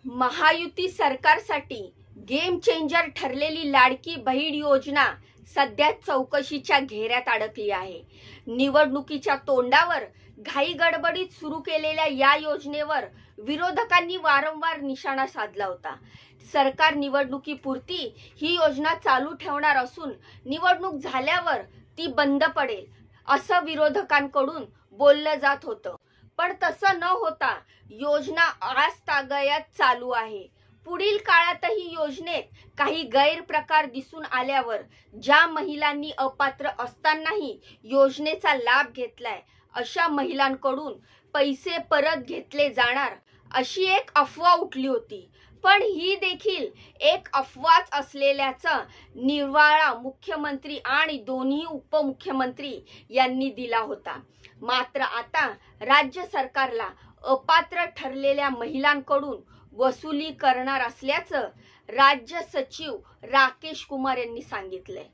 महायुती सरकारसाठी game changer ठरलेली लाडकी बहीण योजना सध्या चौकशीच्या घेऱ्यात अडकली आहे। निवडणुकीच्या तोंडावर घाई गडबडीत सुरू केलेल्या या योजनेवर विरोधकांनी वारंवार निशाणा साधला होता। सरकार निवडणुकीपुरती ही योजना चालू ठेवणार असून निवडणूक झाल्यावर ती बंद पडेल असं विरोधकांकडून बोललं जात होतं, पण तसं न होता योजना आजतागायत चालू आहे। पुढील काळातही योजनेत काही गैरप्रकार दिसून आल्यावर ज्या महिलांनी अपात्र असतानाही योजनेचा लाभ घेतलाय अशा महिलांकडून पैसे परत घेतले जाणार अशी एक अफवा उठली होती, पण ही देखील एक अफवाच असलेल्याचा निर्वाळा मुख्यमंत्री आणि दोन्ही उपमुख्यमंत्री यांनी दिला होता। मात्र आता राज्य सरकारला अपात्र ठरलेल्या महिलांकडून वसुली करणार असल्याचं राज्य सचिव राकेश कुमार यांनी सांगितलंय।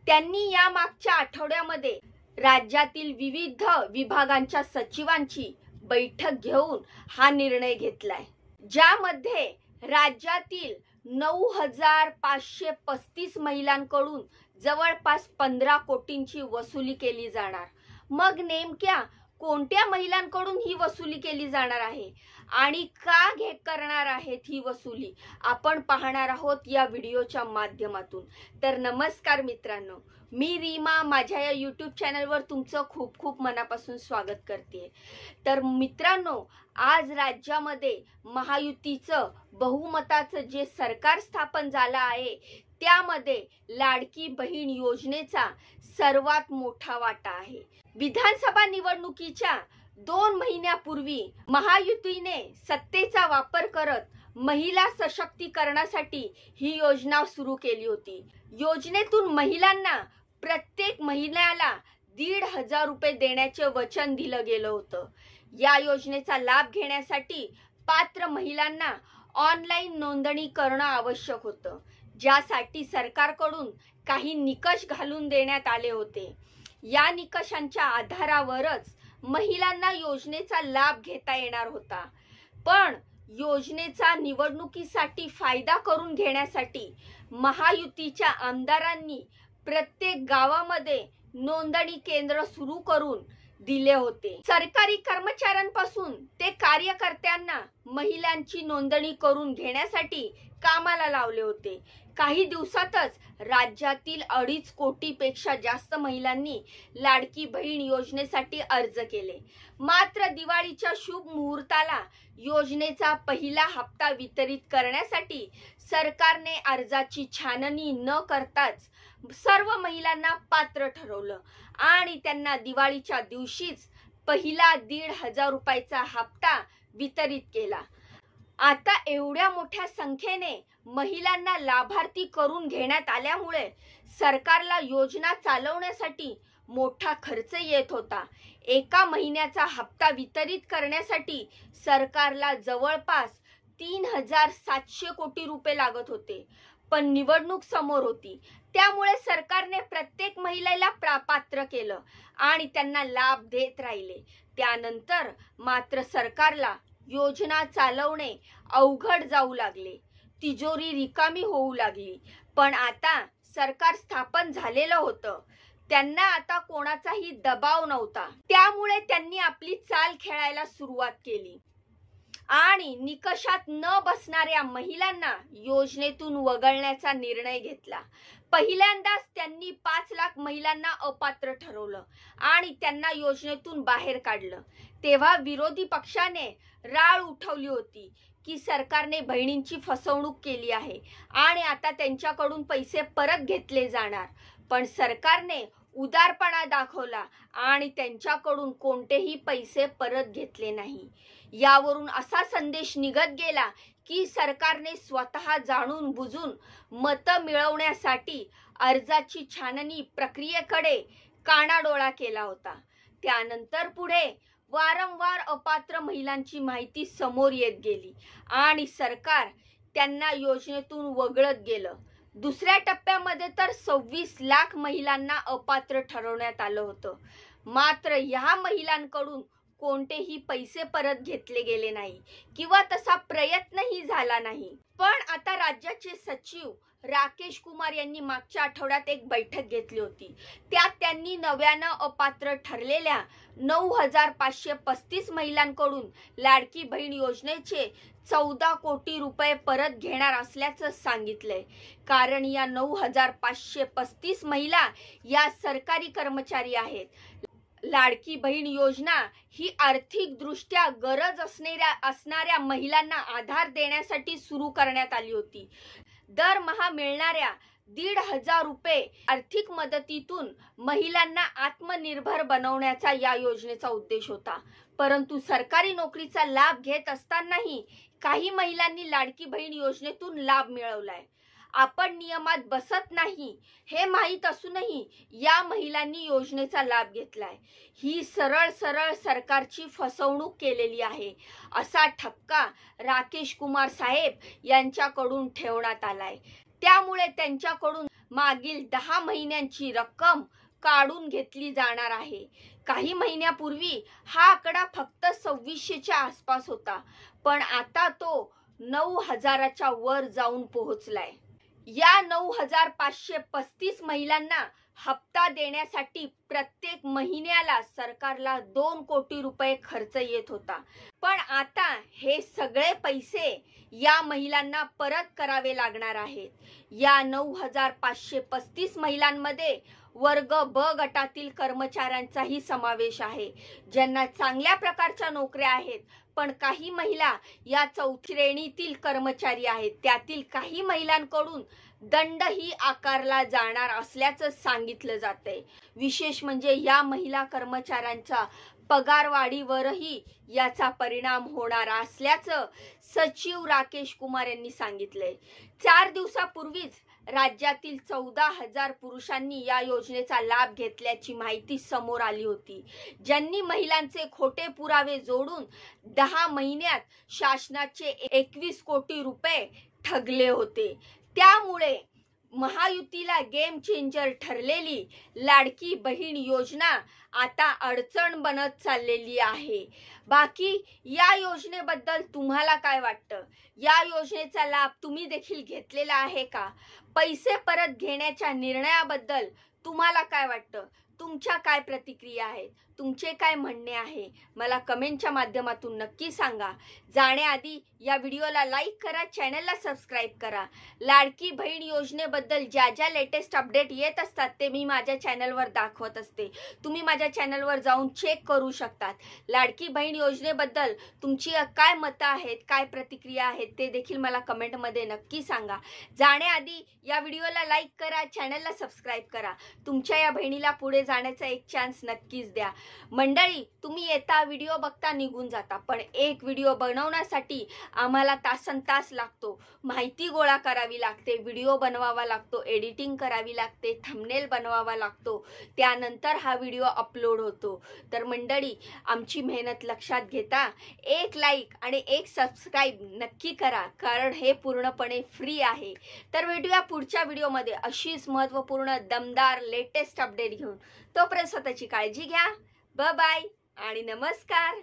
त्यांनी या मागच्या आठवड्यामध्ये राज्यातील विविध विभागांच्या सचिवांची बैठक घेऊन हा निर्णय घेतलाय, ज्यामध्ये राज्यातील 9,535 महिलांकडून जवळपास 15 कोटींची वसुली केली जाणार। मग नेमक्या कोणत्या महिलांकडून ही वसुली केली जाणार आहे आणि का करणार आहेत ही वसुली आपण पाहणार आहोत या व्हिडिओच्या माध्यमातून। तर नमस्कार मित्रांनो, मी रीमा माझ्या या YouTube चॅनलवर तुमचं खूप खूप मनापासून स्वागत करते। तर मित्रांनो, आज राज्यामध्ये महायुतीचं बहुमताचं जे सरकार स्थापन झालं आहे त्यामध्ये लाडकी बहीण योजनेचा सर्वात मोठा वाटा आहे। विधानसभा निवडणुकीच्या 2 महिन्यापूर्वी महायुतीने सत्तेचा वापर करत महिला सशक्तीकरणासाठी ही योजना सुरू केली होती। योजनेतून महिलांना प्रत्येक महिन्याला 1,500 रुपये देण्याचे वचन दिलं गेलं होतं। या योजनेचा लाभ घेण्यासाठी पात्र महिलांना ऑनलाईन नोंदणी करणं आवश्यक होतं, ज्यासाठी सरकारकडून काही निकष घालून देण्यात आले होते। या निकषांच्या आधारावरच महिलांना योजनेचा लाभ घेता येणार होता, पण योजनेचा निवडणुकीसाठी फायदा करून घेण्यासाठी महायुतीच्या आमदारांनी प्रत्येक गावामध्ये नोंदणी केंद्र सुरू करून दिले होते। सरकारी कर्मचाऱ्यांपासून ते कार्यकर्त्यांना महिलांची नोंदणी करून घेण्यासाठी कामाला लावले होते। काही दिवसातच राज्यातील 2.5 कोटीपेक्षा जास्त महिलांनी लाडकी बहीण योजनेसाठी अर्ज केले। मात्र दिवाळीच्या शुभ मुहूर्ताला योजनेचा पहिला हप्ता वितरित करण्यासाठी सरकारने अर्जाची छाननी न करताच सर्व महिलांना पात्र ठरवलं आणि त्यांना दिवाळीच्या दिवशीच पहिला 1,500 रुपयाचा हप्ता वितरित केला। आता एवढ्या मोठ्या संख्येने महिलांना लाभार्थी करून घेण्यात आल्यामुळे सरकारला योजना चालवण्यासाठी मोठा खर्च येत होता। एका महिन्याचा हप्ता वितरित करण्यासाठी सरकारला जवळपास 3,700 कोटी रुपये लागत होते, पण निवडणूक समोर होती, त्यामुळे सरकारने प्रत्येक महिलेला पात्र केलं आणि त्यांना लाभ देत राहिले। त्यानंतर मात्र सरकारला योजना चालवणे अवघड जाऊ लागले, तिजोरी रिकामी होऊ लागली। पण आता सरकार स्थापन झालेलं होतं, त्यांना आता कोणाचाही दबाव नव्हता, त्यामुळे त्यांनी आपली चाल खेळायला सुरुवात केली आणि निकषात न बसणाऱ्या महिलांना योजनेतून वगळण्याचा निर्णय घेतला। पहिल्यांदाच त्यांनी 5 लाख महिलांना अपात्र ठरवलं आणि त्यांना योजनेतून बाहेर काढलं। तेव्हा विरोधी पक्षाने राळ उठवली होती की सरकारने बहिणींची फसवणूक केली आहे आणि आता त्यांच्याकडून पैसे परत घेतले जाणार, पण सरकारने उदारपणा दाखवला आणि त्यांच्याकडून कोणतेही पैसे परत घेतले नाही। यावरून असा संदेश निघत गेला की सरकारने स्वतः जाणून बुजून मतं मिळवण्यासाठी अर्जाची छाननी प्रक्रियेकडे कानाडोळा केला होता। त्यानंतर पुढे वारंवार अपात्र महिलांची माहिती समोर येत गेली आणि सरकार त्यांना योजनेतून वगळत गेलं। दुसऱ्या टप्प्यामध्ये तर 26 लाख महिलांना अपात्र ठरवण्यात आलं होतं। मात्र या महिलांकडून कोणतेही पैसे परत घेतले गेले नाही किंवा तसा प्रयत्नही झाला नाही. पण आता राज्याचे सचिव राकेश कुमार यांनी मागच्या आठवड्यात एक बैठक घेतली होती. त्यात त्यांनी नव्यानं अपात्र ठरलेल्या 9,535 महिलांकडून लाडकी बहीण योजनेचे 14 कोटी रुपये परत घेणार असल्याचं सांगितलंय. कारण या 9,535 महिला या सरकारी कर्मचारी आहेत. लाडकी बहीण योजना ही आर्थिकदृष्ट्या गरज असणाऱ्या महिलांना आधार देण्यासाठी सुरू करण्यात आली होती. दरमहा मिळणाऱ्या 1,500 रुपये आर्थिक मदतीतून महिलांना आत्मनिर्भर बनवण्याचा या योजनेचा उद्देश होता. परंतु सरकारी नोकरीचा लाभ घेत असतानाही काही महिलांनी लाडकी बहीण योजनेतून लाभ मिळवलाय. आपण नियमात बसत नाही हे माहीत असूनही या महिलांनी योजनेचा लाभ घेतलाय. ही सरळ सरकारची फसवणूक केलेली आहे असा ठपका राकेश कुमार साहेब यांच्याकडून ठेवण्यात आलाय. त्यामुळे त्यांच्याकडून मागील 10 महिन्यांची रक्कम काढून घेतली जाणार आहे. काही महिन्यापूर्वी हा आकडा फक्त 2600च्या आसपास होता, पण आता तो 9,000च्या वर जाऊन पोहोचलाय. या 9,535 महिलांना हप्ता देण्यासाठी प्रत्येक महिन्याला सरकारला 2 कोटी रुपये खर्च येत होता. पण आता हे सगळे पैसे या महिलांना परत करावे लागणार आहेत. या 9,535 महिलांमध्ये वर्ग ब गटातील कर्मचाऱ्यांचाही समावेश आहे, ज्यांना चांगल्या प्रकारच्या नोकऱ्या आहेत. पण काही महिला या 4थी श्रेणीतील कर्मचारी आहेत. त्यातील काही महिलांकडून दंडही आकारला जाणार असल्याचं सांगितलं जातंय. विशेष म्हणजे या महिला कर्मचाऱ्यांच्या पगारवाढीवरही याचा परिणाम होणार असल्याचं सचिव राकेश कुमार यांनी सांगितलंय. 4 दिवसापूर्वीच राज्यातील 14,000 पुरुषांनी या योजनेचा लाभ घेतल्याची माहिती समोर आली होती, ज्यांनी महिलांचे खोटे पुरावे जोडून 10 महिन्यात शासनाचे 21 कोटी रुपये ठगले होते. त्यामुळे महायुतीला गेम चेंजर ठरलेली लाडकी बहीण योजना आता अडचण बनत चाललेली आहे. बाकी या योजनेबद्दल तुम्हाला काय वाटतं? या योजनेचा लाभ तुम्ही देखील घेतलेला आहे का? पैसे परत घेण्याच्या निर्णयाबद्दल तुम्हाला काय वाटतं? तुमच्या काय प्रतिक्रिया आहेत? तुमचे काय म्हणणे आहे? मला कमेंटच्या माध्यमातून नक्की सांगा. जाण्याआधी या व्हिडिओला लाईक करा, चॅनलला सबस्क्राईब करा. लाडकी बहीण योजनेबद्दल ज्या लेटेस्ट अपडेट येत असतात ते मी माझ्या चॅनलवर दाखवत असते. तुम्ही माझ्या चॅनलवर जाऊन चेक करू शकतात. लाडकी बहीण योजनेबद्दल तुमची काय मतं आहेत, काय प्रतिक्रिया आहेत ते देखील मला कमेंटमध्ये नक्की सांगा. जाण्याआधी या व्हिडिओला लाईक करा, चॅनलला सबस्क्राईब करा. तुमच्या या बहिणीला पुढे जाण्याचा एक चान्स नक्कीच द्या. मंडळी, तुम्ही येता व्हिडिओ बघता निघून जाता, पण एक व्हिडिओ बनवण्यासाठी आम्हाला तासनतास लागतो. माहिती गोळा करावी लागते, व्हिडिओ बनवावा लागतो, एडिटिंग करावी लागते, थंबनेल बनवावा लागतो, त्यानंतर हा व्हिडिओ अपलोड होतो. तर मंडळी, आमची मेहनत लक्षात घेता एक लाईक आणि एक सबस्क्राईब नक्की करा, कारण हे पूर्णपणे फ्री आहे. तर भेटूया पुढच्या व्हिडिओमध्ये अशीच महत्त्वपूर्ण दमदार लेटेस्ट अपडेट घेऊन. तोपर्यंत स्वतःची काळजी घ्या. बाय बाय आणि नमस्कार.